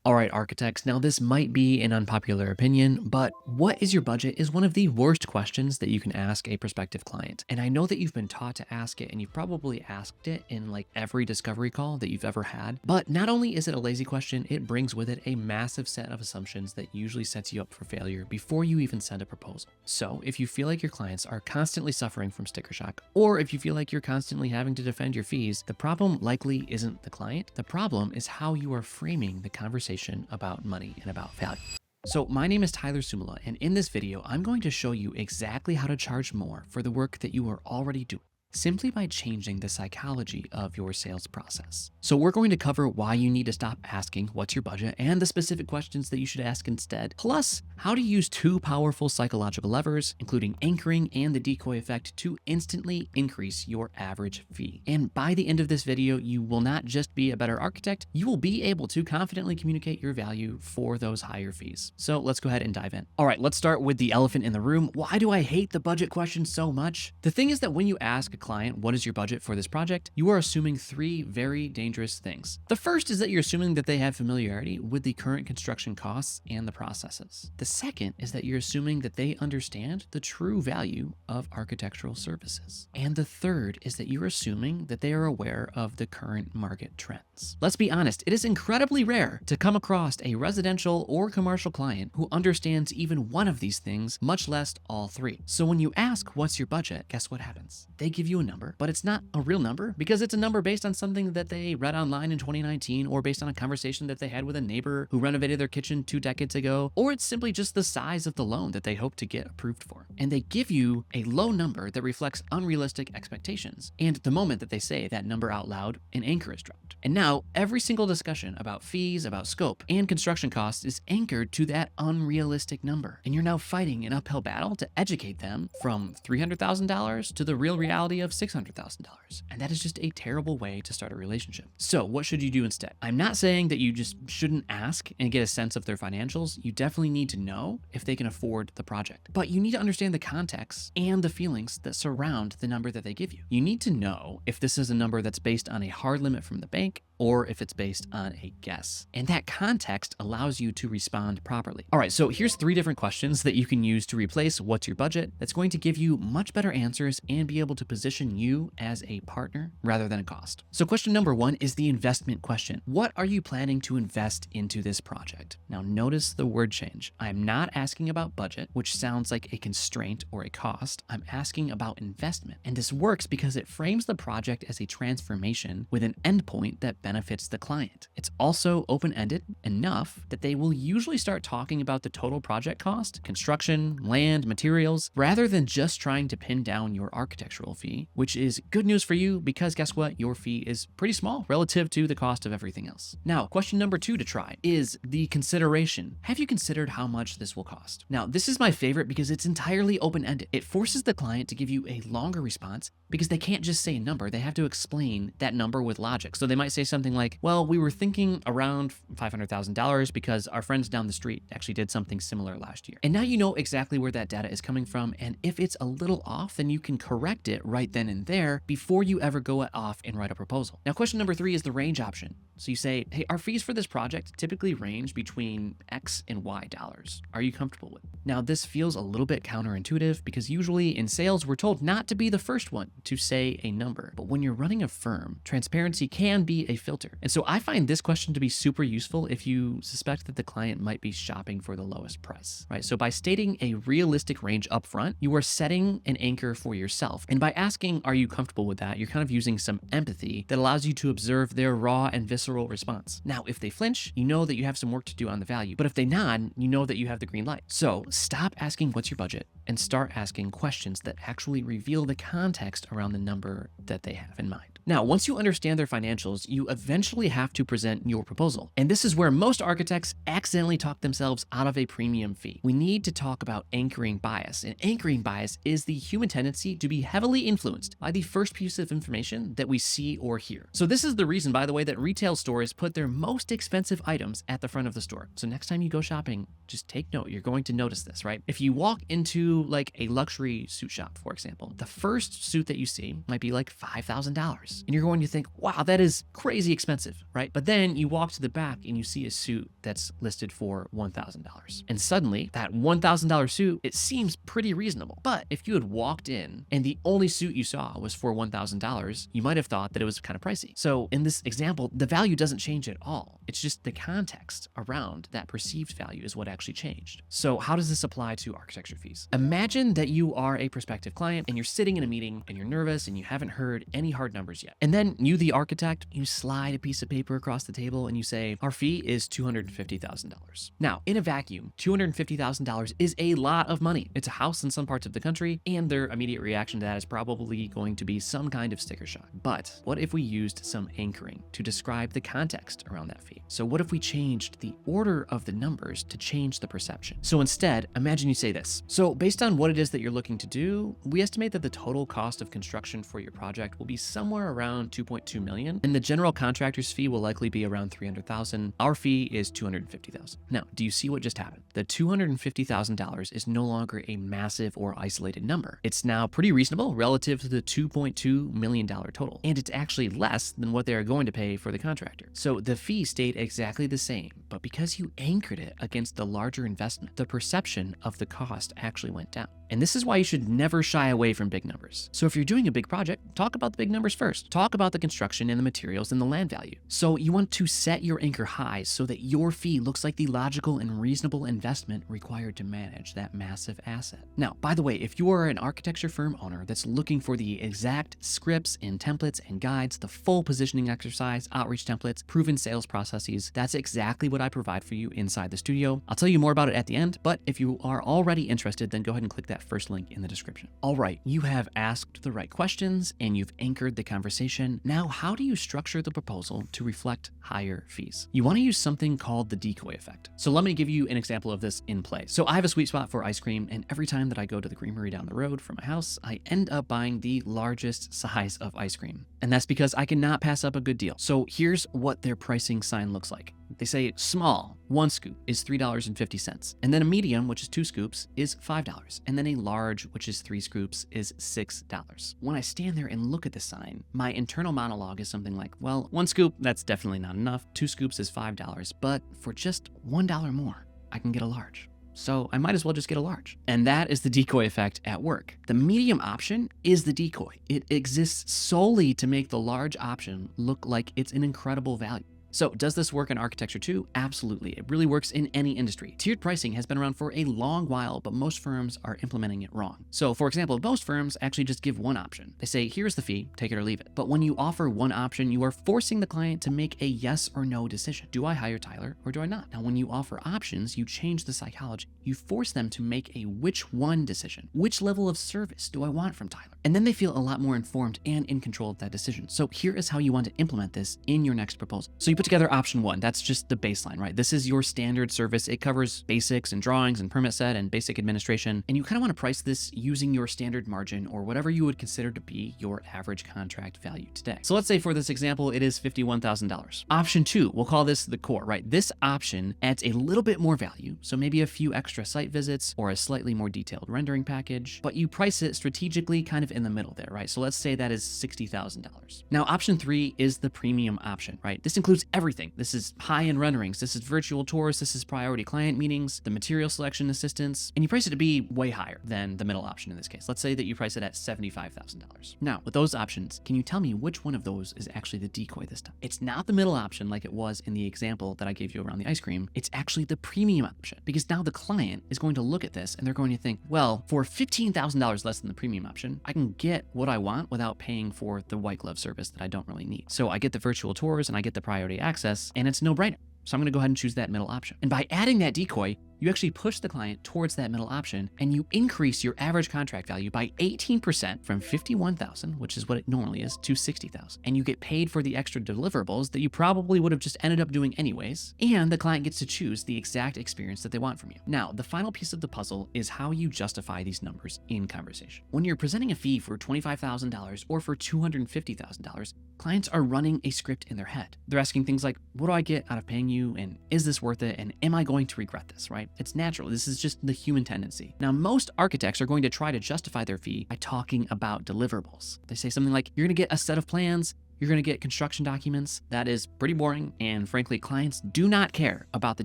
All right, architects, now this might be an unpopular opinion, but what is your budget is one of the worst questions that you can ask a prospective client. And I know that you've been taught to ask it and you've probably asked it in like every discovery call that you've ever had. But not only is it a lazy question, it brings with it a massive set of assumptions that usually sets you up for failure before you even send a proposal. So if you feel like your clients are constantly suffering from sticker shock, or if you feel like you're constantly having to defend your fees, the problem likely isn't the client. The problem is how you are framing the conversation about money and about value. So my name is Tyler Suomala, and in this video, I'm going to show you exactly how to charge more for the work that you are already doing, simply by changing the psychology of your sales process. So we're going to cover why you need to stop asking what's your budget and the specific questions that you should ask instead, plus how to use two powerful psychological levers, including anchoring and the decoy effect, to instantly increase your average fee. And by the end of this video, you will not just be a better architect, you will be able to confidently communicate your value for those higher fees. So let's go ahead and dive in. All right, let's start with the elephant in the room. Why do I hate the budget question so much? The thing is that when you ask a client, what is your budget for this project? You are assuming three very dangerous things. The first is that you're assuming that they have familiarity with the current construction costs and the processes. The second is that you're assuming that they understand the true value of architectural services. And the third is that you're assuming that they are aware of the current market trends. Let's be honest, it is incredibly rare to come across a residential or commercial client who understands even one of these things, much less all three. So when you ask, what's your budget? Guess what happens? They give you a number, but it's not a real number because it's a number based on something that they read online in 2019, or based on a conversation that they had with a neighbor who renovated their kitchen 2 decades ago, or it's simply just the size of the loan that they hope to get approved for. And they give you a low number that reflects unrealistic expectations. And the moment that they say that number out loud, an anchor is dropped. And now every single discussion about fees, about scope, and construction costs is anchored to that unrealistic number. And you're now fighting an uphill battle to educate them from $300,000 to the real reality of $600,000. And that is just a terrible way to start a relationship. So what should you do instead? I'm not saying that you just shouldn't ask and get a sense of their financials. You definitely need to know if they can afford the project, but you need to understand the context and the feelings that surround the number that they give you. You need to know if this is a number that's based on a hard limit from the bank or if it's based on a guess. And that context allows you to respond properly. All right, so here's 3 different questions that you can use to replace what's your budget that's going to give you much better answers and be able to position you as a partner rather than a cost. So question number 1 is the investment question. What are you planning to invest into this project? Now notice the word change. I'm not asking about budget, which sounds like a constraint or a cost. I'm asking about investment. And this works because it frames the project as a transformation with an endpoint that benefits the client. It's also open-ended enough that they will usually start talking about the total project cost, construction, land, materials, rather than just trying to pin down your architectural fee, which is good news for you because guess what? Your fee is pretty small relative to the cost of everything else. Now, question number 2 to try is the consideration. Have you considered how much this will cost? Now, this is my favorite because it's entirely open-ended. It forces the client to give you a longer response because they can't just say a number. They have to explain that number with logic. So they might say something like, well, we were thinking around $500,000 because our friends down the street actually did something similar last year. And now you know exactly where that data is coming from. And if it's a little off, then you can correct it right then and there before you ever go off and write a proposal. Now, question number 3 is the range option. So you say, hey, our fees for this project typically range between X and Y dollars. Are you comfortable with it? Now, this feels a little bit counterintuitive because usually in sales, we're told not to be the first one to say a number. But when you're running a firm, transparency can be a filter. And so I find this question to be super useful if you suspect that the client might be shopping for the lowest price, right? So by stating a realistic range up front, you are setting an anchor for yourself. And by asking, are you comfortable with that? You're kind of using some empathy that allows you to observe their raw and visceral response. Now, if they flinch, you know that you have some work to do on the value. But if they nod, you know that you have the green light. So stop asking what's your budget and start asking questions that actually reveal the context around the number that they have in mind. Now, once you understand their financials, you eventually have to present your proposal. And this is where most architects accidentally talk themselves out of a premium fee. We need to talk about anchoring bias. And anchoring bias is the human tendency to be heavily influenced by the first piece of information that we see or hear. So this is the reason, by the way, that retail stores put their most expensive items at the front of the store. So next time you go shopping, just take note. You're going to notice this, right? If you walk into like a luxury suit shop, for example, the first suit that you see might be like $5,000. And you're going to think, wow, that is crazy expensive, right? But then you walk to the back and you see a suit that's listed for $1,000. And suddenly that $1,000 suit, it seems pretty reasonable. But if you had walked in and the only suit you saw was for $1,000, you might have thought that it was kind of pricey. So in this example, the value doesn't change at all. It's just the context around that perceived value is what actually changed. So how does this apply to architecture fees? Imagine that you are a prospective client and you're sitting in a meeting and you're nervous and you haven't heard any hard numbers yet. And then you, the architect, you slide a piece of paper across the table and you say, our fee is $250,000. Now, in a vacuum, $250,000 is a lot of money. It's a house in some parts of the country, and their immediate reaction to that is probably going to be some kind of sticker shock. But what if we used some anchoring to describe the context around that fee? So what if we changed the order of the numbers to change the perception? So instead, imagine you say this. So based on what it is that you're looking to do, we estimate that the total cost of construction for your project will be somewhere around $2.2 million, and the general contractor's fee will likely be around $300,000. Our fee is $250,000. Now, do you see what just happened? The $250,000 is no longer a massive or isolated number. It's now pretty reasonable relative to the $2.2 million total, and it's actually less than what they are going to pay for the contractor. So the fee stayed exactly the same, but because you anchored it against the larger investment, the perception of the cost actually went down. And this is why you should never shy away from big numbers. So if you're doing a big project, talk about the big numbers first. Talk about the construction and the materials and the land value. So you want to set your anchor high so that your fee looks like the logical and reasonable investment required to manage that massive asset. Now, by the way, if you are an architecture firm owner that's looking for the exact scripts and templates and guides, the full positioning exercise, outreach templates, proven sales processes, that's exactly what I provide for you inside the studio. I'll tell you more about it at the end, but if you are already interested, then go ahead and click that first link in the description. All right, you have asked the right questions and you've anchored the conversation. Now, how do you structure the proposal to reflect higher fees? You want to use something called the decoy effect. So let me give you an example of this in play. So I have a sweet spot for ice cream, and every time that I go to the creamery down the road from my house, I end up buying the largest size of ice cream. And that's because I cannot pass up a good deal. So here's what their pricing sign looks like. They say small, 1 scoop is $3.50. And then a medium, which is 2 scoops, is $5. And then a large, which is 3 scoops, is $6. When I stand there and look at the sign, my internal monologue is something like, well, 1 scoop, that's definitely not enough. 2 scoops is $5. But for just $1 more, I can get a large. So I might as well just get a large. And that is the decoy effect at work. The medium option is the decoy. It exists solely to make the large option look like it's an incredible value. So does this work in architecture too? Absolutely. It really works in any industry. Tiered pricing has been around for a long while, but most firms are implementing it wrong. So for example, most firms actually just give one option. They say, here's the fee, take it or leave it. But when you offer one option, you are forcing the client to make a yes or no decision. Do I hire Tyler or do I not? Now, when you offer options, you change the psychology. You force them to make a which one decision. Which level of service do I want from Tyler? And then they feel a lot more informed and in control of that decision. So here is how you want to implement this in your next proposal. So you put together option 1. That's just the baseline, right? This is your standard service. It covers basics and drawings and permit set and basic administration. And you kind of want to price this using your standard margin or whatever you would consider to be your average contract value today. So let's say for this example, it is $51,000. Option 2, we'll call this the core, right? This option adds a little bit more value. So maybe a few extra site visits or a slightly more detailed rendering package, but you price it strategically kind of in the middle there, right? So let's say that is $60,000. Now, option 3 is the premium option, right? This includes everything. This is high-end renderings. This is virtual tours. This is priority client meetings, the material selection assistance, and you price it to be way higher than the middle option in this case. Let's say that you price it at $75,000. Now, with those options, can you tell me which one of those is actually the decoy this time? It's not the middle option like it was in the example that I gave you around the ice cream. It's actually the premium option, because now the client is going to look at this and they're going to think, well, for $15,000 less than the premium option, I can get what I want without paying for the white glove service that I don't really need. So I get the virtual tours and I get the priority access, and it's no brainer. So I'm going to go ahead and choose that middle option. And by adding that decoy, you actually push the client towards that middle option, and you increase your average contract value by 18% from $51,000, which is what it normally is, to $60,000. And you get paid for the extra deliverables that you probably would have just ended up doing anyways, and the client gets to choose the exact experience that they want from you. Now, the final piece of the puzzle is how you justify these numbers in conversation. When you're presenting a fee for $25,000 or for $250,000, clients are running a script in their head. They're asking things like, what do I get out of paying you? And is this worth it? And am I going to regret this, right? It's natural. This is just the human tendency. Now, most architects are going to try to justify their fee by talking about deliverables. They say something like, you're going to get a set of plans You're going to get construction documents. That is pretty boring, and frankly, clients do not care about the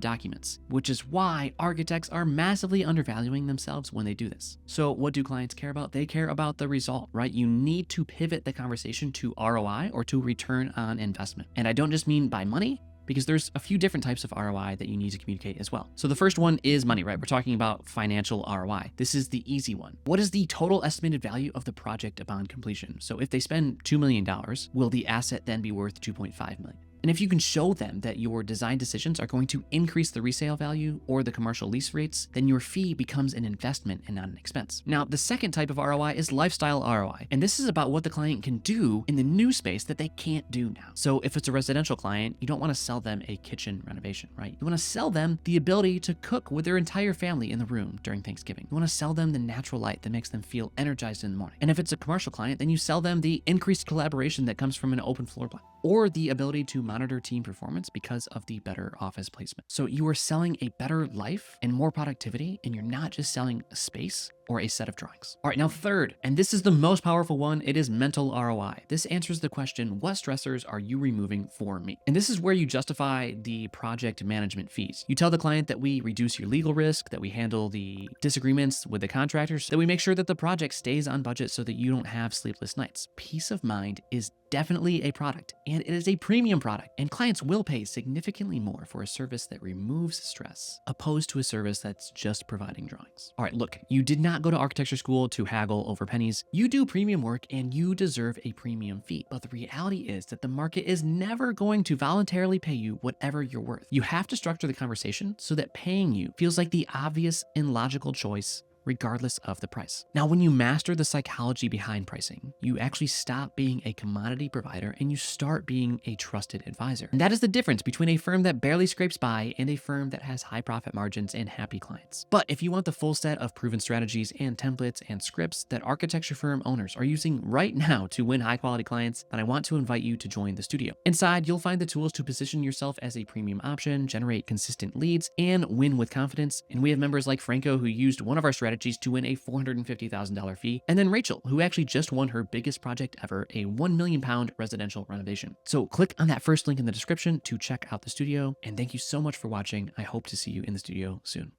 documents, which is why architects are massively undervaluing themselves when they do this. So what do clients care about? They care about the result, right? You need to pivot the conversation to ROI, or to return on investment. And I don't just mean by money, because there's a few different types of ROI that you need to communicate as well. So the first one is money, right? We're talking about financial ROI. This is the easy one. What is the total estimated value of the project upon completion? So if they spend $2 million, will the asset then be worth $2.5 million? And if you can show them that your design decisions are going to increase the resale value or the commercial lease rates, then your fee becomes an investment and not an expense. Now, the second type of ROI is lifestyle ROI. And this is about what the client can do in the new space that they can't do now. So if it's a residential client, you don't want to sell them a kitchen renovation, right? You want to sell them the ability to cook with their entire family in the room during Thanksgiving. You want to sell them the natural light that makes them feel energized in the morning. And if it's a commercial client, then you sell them the increased collaboration that comes from an open floor plan, or the ability to monitor team performance because of the better office placement. So you are selling a better life and more productivity, and you're not just selling a space or a set of drawings. All right, now third, and this is the most powerful one, it is mental ROI. This answers the question, what stressors are you removing for me? And this is where you justify the project management fees. You tell the client that we reduce your legal risk, that we handle the disagreements with the contractors, that we make sure that the project stays on budget so that you don't have sleepless nights. Peace of mind is definitely a product, and it is a premium product, and clients will pay significantly more for a service that removes stress opposed to a service that's just providing drawings. All right, look, you did not go to architecture school to haggle over pennies. You do premium work and you deserve a premium fee. But the reality is that the market is never going to voluntarily pay you whatever you're worth. You have to structure the conversation so that paying you feels like the obvious and logical choice, regardless of the price. Now, when you master the psychology behind pricing, you actually stop being a commodity provider and you start being a trusted advisor. And that is the difference between a firm that barely scrapes by and a firm that has high profit margins and happy clients. But if you want the full set of proven strategies and templates and scripts that architecture firm owners are using right now to win high quality clients, then I want to invite you to join the studio. Inside, you'll find the tools to position yourself as a premium option, generate consistent leads, and win with confidence. And we have members like Franco, who used one of our strategies to win a $450,000 fee, and then Rachel, who actually just won her biggest project ever, a £1 million residential renovation. So click on that first link in the description to check out the studio, and thank you so much for watching. I hope to see you in the studio soon.